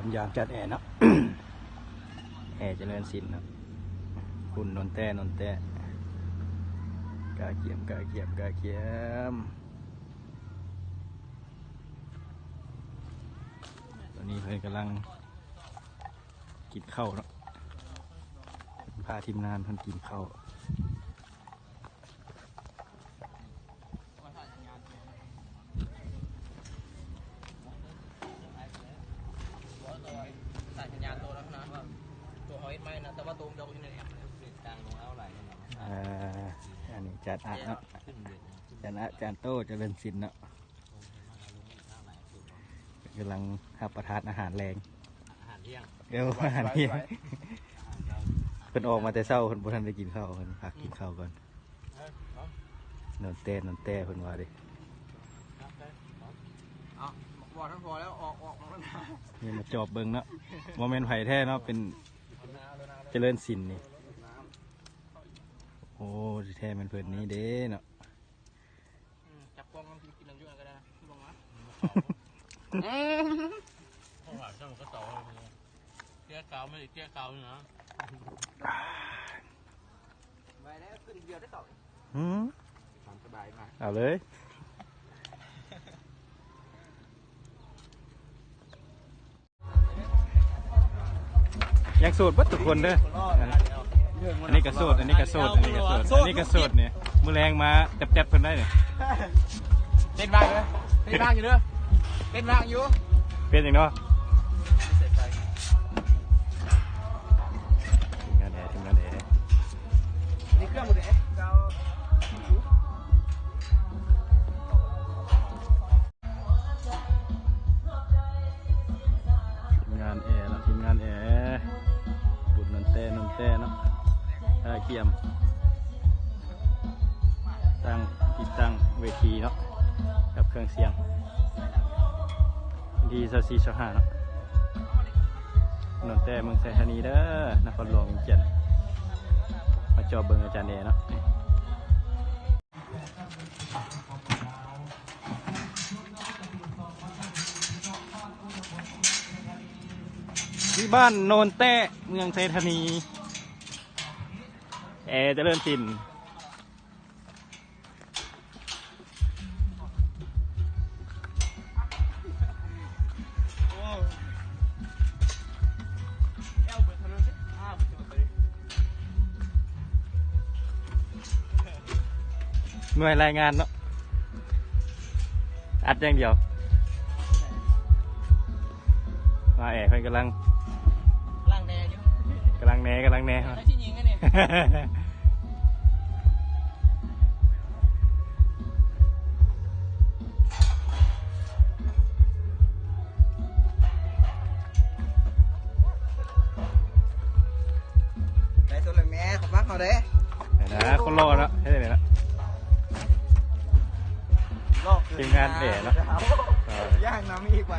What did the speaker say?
มยางจัดแอร์เนาะ แอร์เจริญศิลป์ครับคุณนนแต้กาเขียมตอนนี้เพื่อนกำลังกินข้าวเนาะพาทีมงานเพื่อนกินข้าวอันนี้จานอะเนาะจานโต้เจริญศิลป์เนาะกำลังรับประทานอาหารแรงอาหารเที่ยงเพิ่นออกมาแต่เช้าเพิ่นบ่ทันได้กินข้าวเพิ่นพักกินข้าวก่อนนอนเต้เพิ่นว่าดิบอกทั้งพอแล้วออกมันนี่มาจอบเบิ่งเนาะโมเมนต์ไผ่แท้เนาะเป็นเจริญศิลป์นี่โอ้แท้มันเพิ่นนี้เด้เนาะจับกล้องมันกินน้ำยุ่งก็ได้ลงมาข้าวหวานช่างก็ต่อเตี้ยเกาไม่ได้เตี้ยเกาเนาะไปแล้วขึ้นเดียวได้ต่อความสบายมากเอาเลยยังโสดบัดทุกคนเด้ออันนี้ก็โสดเนี่ยมือแรงมาจับเพิ่นได้เนี่ยเต้นบ้างเลยเต้นบ้างอยู่เด้อเต้นบ้างอยู่เป็นอย่างเนาะทีมงานแอนี่เครื่องหมดเลยทีมงานแอร์ปุ่นนนแต้เนาะเกียมติดตั้งเวทีเนาะกับเครื่องเสียงที่24-25เนาะนนแต้เมืองไทยธานีเด้อนครหลวงเวียงจันทน์มาจอบเบิ่งอาจารย์เอเนาะที่บ้านโนนแต้เมืองไทยธานีแอร์เจริญศิลป์หน่วยรายงานเนาะอัดอย่างเดียวมาแอร์เพิ่นกำลังแน่อยู่กำลังแน่ที่ยิงกันเนี่ยได้ตัวเลยแม่ขอบมากเขาเด้นะคนรอแล้วให้ได้เลยนะทีมงานเอ๋เนาะย่างน้ำอีกไป